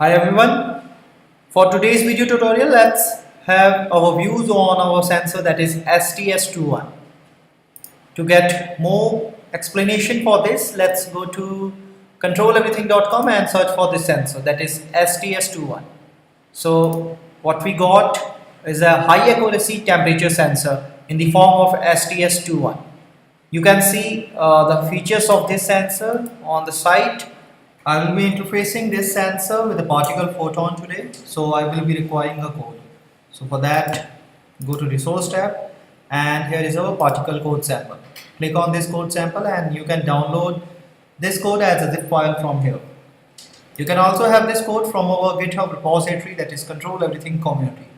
Hi everyone. For today's video tutorial, let's have our views on our sensor, that is STS21. To get more explanation for this, let's go to controleverything.com and search for this sensor, that is STS21. So what we got is a high accuracy temperature sensor in the form of STS21. You can see the features of this sensor on the site. I will be interfacing this sensor with a particle photon today, so I will be requiring a code. So for that, go to resource tab, and here is our particle code sample. Click on this code sample and you can download this code as a zip file from here. You can also have this code from our GitHub repository, that is Control Everything community.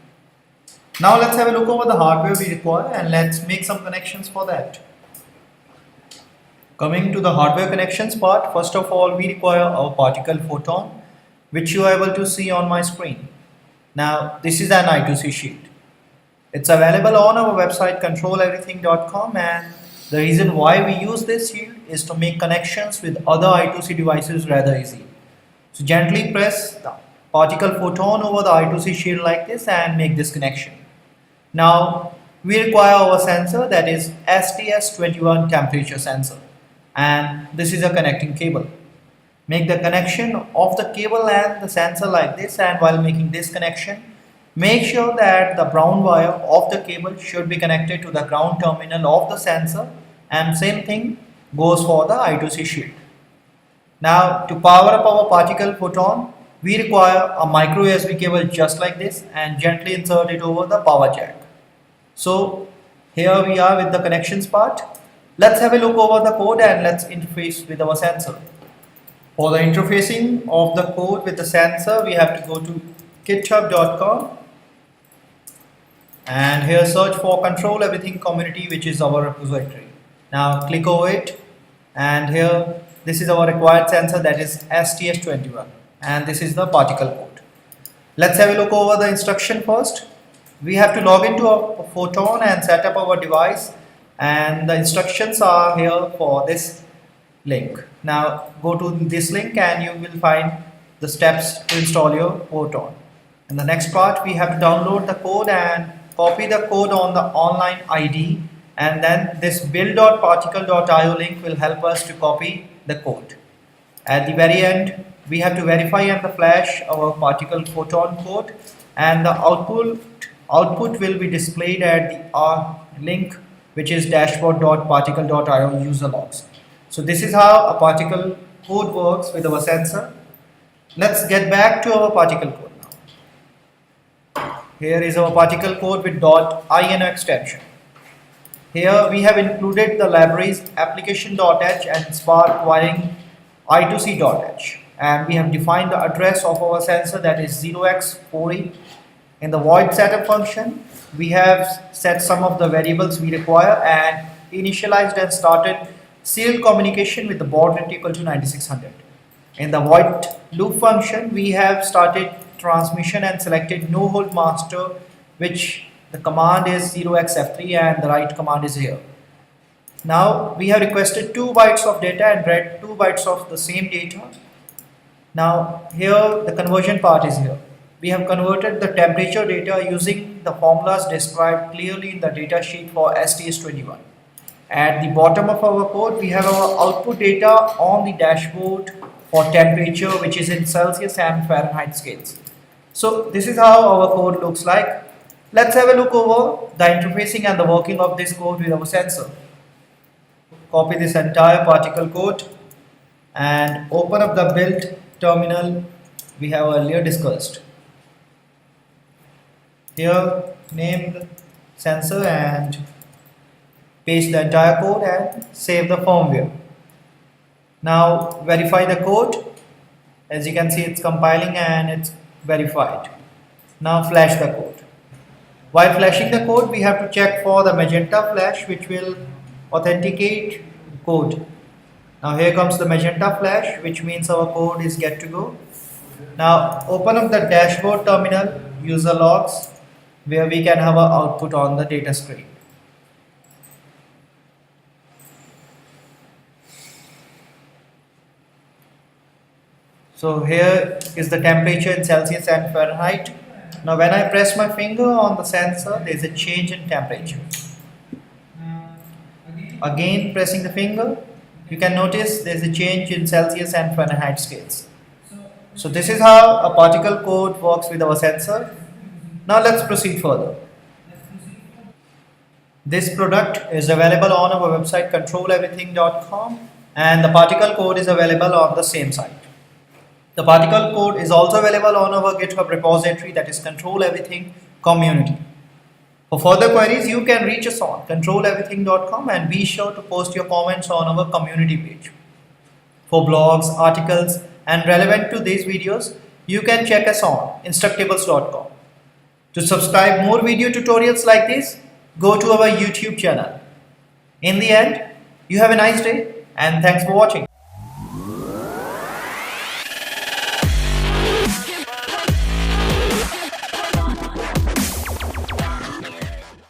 Now let's have a look over the hardware we require and let's make some connections for that. Coming to the hardware connections part, first of all we require our particle photon, which you are able to see on my screen. Now this is an I2C sheet. It's available on our website controleverything.com, and the reason why we use this shield is to make connections with other I2C devices rather easy. So gently press the particle photon over the I2C shield like this and make this connection. Now we require our sensor, that is STS21 temperature sensor, and this is a connecting cable. Make the connection of the cable and the sensor like this, and while making this connection, make sure that the brown wire of the cable should be connected to the ground terminal of the sensor, and same thing goes for the I2C shield. Now to power up our particle photon, we require a micro USB cable just like this and gently insert it over the power jack. So here we are with the connections part. Let's have a look over the code and let's interface with our sensor. For the interfacing of the code with the sensor, we have to go to github.com and here search for Control Everything community, which is our repository. Now click over it, and here this is our required sensor, that is STS21, and this is the particle code. Let's have a look over the instruction first. We have to log into a photon and set up our device, and the instructions are here for this link. Now go to this link and you will find the steps to install your photon. In the next part, we have to download the code and copy the code on the online ID, and then this build.particle.io link will help us to copy the code. At the very end, we have to verify and the flash our particle photon code, and the output will be displayed at the link, which is dashboard.particle.io user logs. So this is how a particle code works with our sensor. Let's get back to our particle code now. Here is our particle code with .ino extension. Here we have included the libraries application.h and spark wiring I2C.h, and we have defined the address of our sensor, that is 0x40. In the void setup function, we have set some of the variables we require and initialized and started serial communication with the baud rate equal to 9600. In the void loop function, we have started transmission and selected no hold master, which the command is 0xf3 and the write command is here. Now we have requested 2 bytes of data and read 2 bytes of the same data. Now here the conversion part is here. We have converted the temperature data using the formulas described clearly in the data sheet for STS21. At the bottom of our code, we have our output data on the dashboard for temperature, which is in Celsius and Fahrenheit scales. So this is how our code looks like. Let's have a look over the interfacing and the working of this code with our sensor. Copy this entire particle code and open up the build terminal we have earlier discussed. Here name the sensor and paste the entire code and save the firmware. Now verify the code. As you can see, it's compiling and it's verified. Now flash the code. While flashing the code, we have to check for the magenta flash, which will authenticate code. Now here comes the magenta flash, which means our code is get to go. Now open up the dashboard terminal user logs, where we can have our output on the data screen. So here is the temperature in Celsius and Fahrenheit. Now when I press my finger on the sensor, there is a change in temperature. Again pressing the finger, you can notice there is a change in Celsius and Fahrenheit scales. So this is how a particle code works with our sensor. Now let's proceed further. This product is available on our website controleverything.com, and the particle code is available on the same site. The particle code is also available on our GitHub repository, that is Control Everything Community. For further queries, you can reach us on controleverything.com and be sure to post your comments on our community page. For blogs, articles, and relevant to these videos, you can check us on instructables.com. To subscribe more video tutorials like this, go to our YouTube channel. In the end, you have a nice day and thanks for watching.